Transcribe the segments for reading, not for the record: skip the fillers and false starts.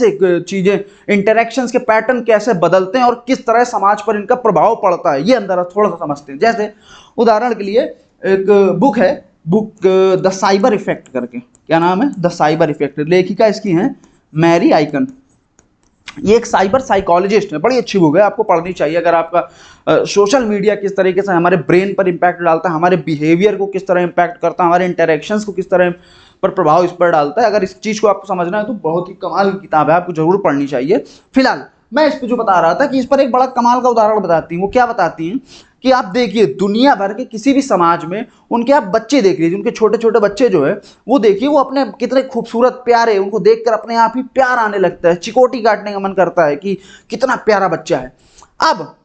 कैसे चीजें इंटरेक्शंस के पैटर्न कैसे बदलते हैं और किस तरह समाज पर इनका प्रभाव पड़ता है, ये अंदर थोड़ा सा समझते हैं। जैसे उदाहरण के लिए एक बुक है, बुक द साइबर इफेक्ट करके, क्या नाम है, द साइबर इफेक्ट, लेखिका इसकी है मैरी आइकन। ये एक साइबर साइकोलॉजिस्ट है, बड़ी अच्छी बुक है, आपको पढ़नी चाहिए। अगर आपका सोशल मीडिया किस तरीके से हमारे ब्रेन पर इंपैक्ट डालता है, हमारे बिहेवियर को किस तरह इंपैक्ट करता है, हमारे इंटरेक्शंस को किस तरह पर प्रभाव इस पर डालता है, अगर इस चीज़ को आपको समझना है तो बहुत ही कमाल की किताब है, आपको जरूर पढ़नी चाहिए। फिलहाल मैं इस पर जो बता रहा था कि इस पर एक बड़ा कमाल का उदाहरण बताती हूँ। वो क्या बताती हैं कि आप देखिए दुनिया भर के किसी भी समाज में उनके आप बच्चे देख लीजिए, उनके छोटे छोटे बच्चे जो है वो देखिए वो अपने कितने खूबसूरत प्यारे, उनको देखकर अपने आप ही प्यार आने लगता है, चिकोटी काटने का मन करता है कि कितना प्यारा बच्चा है। अब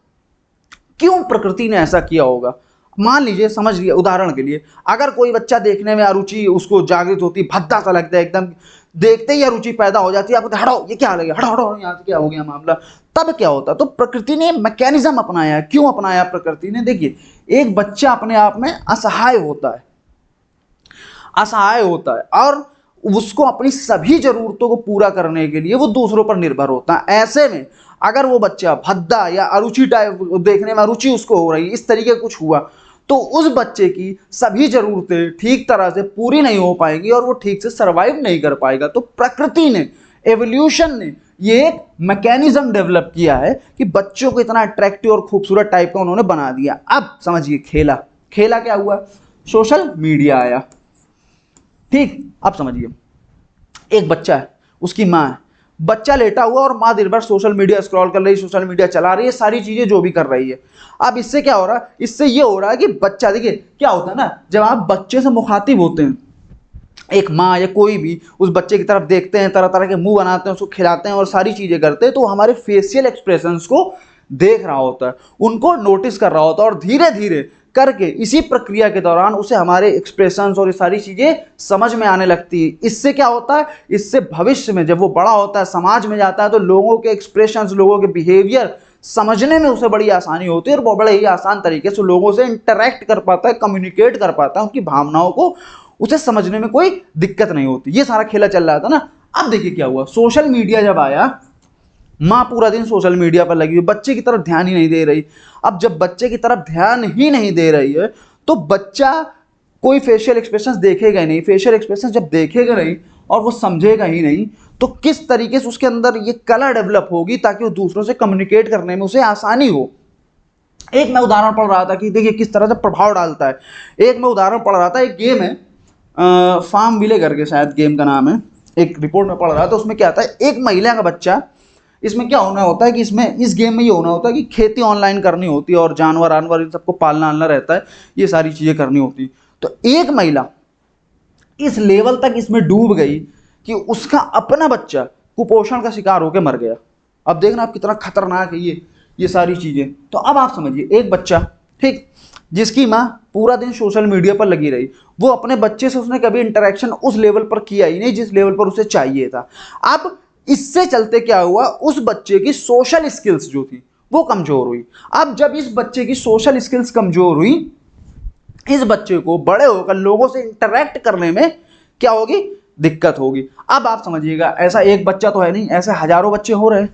क्यों प्रकृति ने ऐसा किया होगा? मान लीजिए, समझ लिया उदाहरण के लिए, अगर कोई बच्चा देखने में अरुचि उसको जागृत होती, भद्दा सा लगता है, एकदम देखते ही अरुचि पैदा हो जाती है, आपको हटाओ ये क्या लगे, हटाओ हटाओ यहाँ से, क्या हो गया मामला, तब क्या होता? तो प्रकृति ने मैकेनिज्म अपनाया है। क्यों अपनाया प्रकृति ने? देखिए, एक बच्चा अपने आप में असहाय होता है, असहाय होता है और उसको अपनी सभी जरूरतों को पूरा करने के लिए वो दूसरों पर निर्भर होता है। ऐसे में अगर वो बच्चा भद्दा या अरुचि टाइप, देखने में अरुचि उसको हो रही, इस तरीके कुछ हुआ, तो उस बच्चे की सभी जरूरतें ठीक तरह से पूरी नहीं हो पाएंगी और वो ठीक से सरवाइव नहीं कर पाएगा। तो प्रकृति ने, एवोल्यूशन ने ये एक मैकेनिज्म डेवलप किया है कि बच्चों को इतना अट्रैक्टिव और खूबसूरत टाइप का उन्होंने बना दिया। अब समझिए खेला, खेला क्या हुआ? सोशल मीडिया आया, ठीक। अब समझिए, एक बच्चा है, उसकी माँ है, बच्चा लेटा हुआ और माँ दिन भर सोशल मीडिया स्क्रॉल कर रही, सोशल मीडिया चला रही है, सारी चीजें जो भी कर रही है। अब इससे क्या हो रहा है? इससे ये हो रहा है कि बच्चा, देखिए क्या होता है ना, जब आप बच्चे से मुखातिब होते हैं, एक माँ या कोई भी उस बच्चे की तरफ देखते हैं, तरह तरह के मुंह बनाते हैं, उसको खिलाते हैं और सारी चीजें करते हैं, तो हमारे फेशियल एक्सप्रेशंस को देख रहा होता है, उनको नोटिस कर रहा होता है और धीरे धीरे करके इसी प्रक्रिया के दौरान उसे हमारे एक्सप्रेशंस और ये सारी चीजें समझ में आने लगती है। इससे क्या होता है? इससे भविष्य में जब वो बड़ा होता है, समाज में जाता है, तो लोगों के एक्सप्रेशंस, लोगों के बिहेवियर समझने में उसे बड़ी आसानी होती है और वो बड़े ही आसान तरीके से लोगों से इंटरेक्ट कर पाता है, कम्युनिकेट कर पाता है, उनकी भावनाओं को उसे समझने में कोई दिक्कत नहीं होती। ये सारा खेला चल रहा था ना। अब देखिए क्या हुआ, सोशल मीडिया जब आया, माँ पूरा दिन सोशल मीडिया पर लगी हुई, बच्चे की तरफ ध्यान ही नहीं दे रही। अब जब बच्चे की तरफ ध्यान ही नहीं दे रही है तो बच्चा कोई फेशियल एक्सप्रेशंस देखेगा ही नहीं। फेशियल एक्सप्रेशंस जब देखेगा नहीं और वो समझेगा ही नहीं, तो किस तरीके से उसके अंदर ये कला डेवलप होगी ताकि वो दूसरों से कम्युनिकेट करने में उसे आसानी हो। एक मैं उदाहरण पढ़ रहा था कि देखिए किस तरह से प्रभाव डालता है। एक मैं उदाहरण पढ़ रहा था, एक गेम है फार्म विले करके, शायद गेम का नाम है, एक रिपोर्ट में पढ़ रहा था। उसमें क्या था, एक महिला का बच्चा, इसमें क्या होना होता है कि इसमें, इस गेम में ये होना होता है कि खेती ऑनलाइन करनी होती है और जानवर आनवर इन सबको पालना आलना रहता है, ये सारी चीज़ें करनी होती। तो एक महिला इस लेवल तक इसमें डूब गई कि उसका अपना बच्चा कुपोषण का शिकार होकर मर गया। अब देखना आप कितना खतरनाक है ये सारी चीज़ें। तो अब आप समझिए, एक बच्चा, ठीक, जिसकी माँ पूरा दिन सोशल मीडिया पर लगी रही, वो अपने बच्चे से उसने कभी इंटरेक्शन उस लेवल पर किया ही नहीं जिस लेवल पर उसे चाहिए था। अब इससे चलते क्या हुआ, उस बच्चे की सोशल स्किल्स जो थी वो कमजोर हुई। अब जब इस बच्चे की सोशल स्किल्स कमजोर हुई, इस बच्चे को बड़े होकर लोगों से इंटरेक्ट करने में क्या होगी, दिक्कत होगी। अब आप समझिएगा, ऐसा एक बच्चा तो है नहीं, ऐसे हजारों बच्चे हो रहे हैं,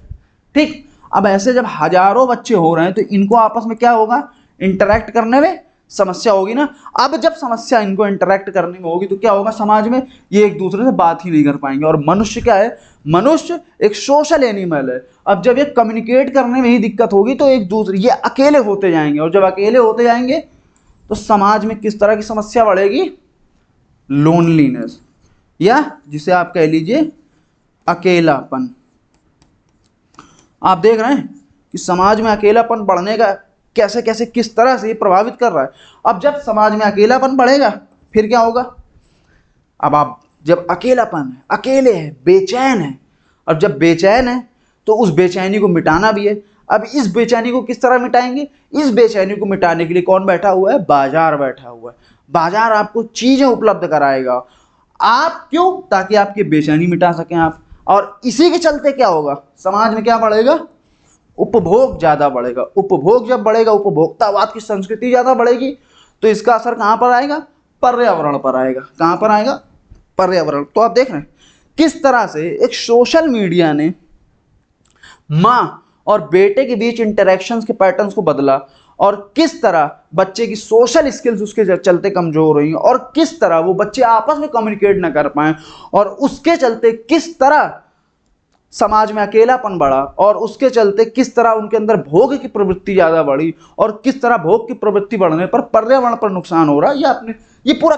ठीक। अब ऐसे जब हजारों बच्चे हो रहे हैं तो इनको आपस में क्या होगा, इंटरेक्ट करने में समस्या होगी ना। अब जब समस्या इनको इंटरेक्ट करने में होगी तो क्या होगा, समाज में ये एक दूसरे से बात ही नहीं कर पाएंगे। और मनुष्य क्या है, मनुष्य एक सोशल एनिमल है। अब जब ये कम्युनिकेट करने में ही दिक्कत होगी तो एक दूसरे, ये अकेले होते जाएंगे, और जब अकेले होते जाएंगे तो समाज में किस तरह की समस्या बढ़ेगी, लोनलीनेस, या जिसे आप कह लीजिए अकेलापन। आप देख रहे हैं कि समाज में अकेलापन बढ़ने का कैसे कैसे किस तरह से प्रभावित कर रहा है। अब जब समाज में अकेलापन बढ़ेगा फिर क्या होगा, अब आप जब अकेलापन है, अकेले हैं, बेचैन है, और जब बेचैन है तो उस बेचैनी को मिटाना भी है। अब इस बेचैनी को किस तरह मिटाएंगे, इस बेचैनी को मिटाने के लिए कौन बैठा हुआ है, बाजार बैठा हुआ है। बाजार आपको चीजें उपलब्ध कराएगा, आप क्यों, ताकि आपकी बेचैनी मिटा सकें आप। और इसी के चलते क्या होगा, समाज में क्या बढ़ेगा, उपभोग ज्यादा बढ़ेगा। उपभोग जब बढ़ेगा, उपभोक्तावाद की संस्कृति ज्यादा बढ़ेगी, तो इसका असर कहां पर आएगा, पर्यावरण पर आएगा। कहां पर आएगा, पर्यावरण। तो आप देख रहे हैं किस तरह से एक सोशल मीडिया ने माँ और बेटे के बीच इंटरेक्शंस के पैटर्न्स को बदला, और किस तरह बच्चे की सोशल स्किल्स उसके चलते कमजोर हुई, और किस तरह वो बच्चे आपस में कम्युनिकेट ना कर पाए, और उसके चलते किस तरह समाज में अकेलापन बढ़ा, और उसके चलते किस तरह उनके अंदर भोग की प्रवृत्ति ज्यादा बढ़ी, और किस तरह भोग की प्रवृत्ति बढ़ने पर पर्यावरण पर नुकसान हो रहा है। ये पूरा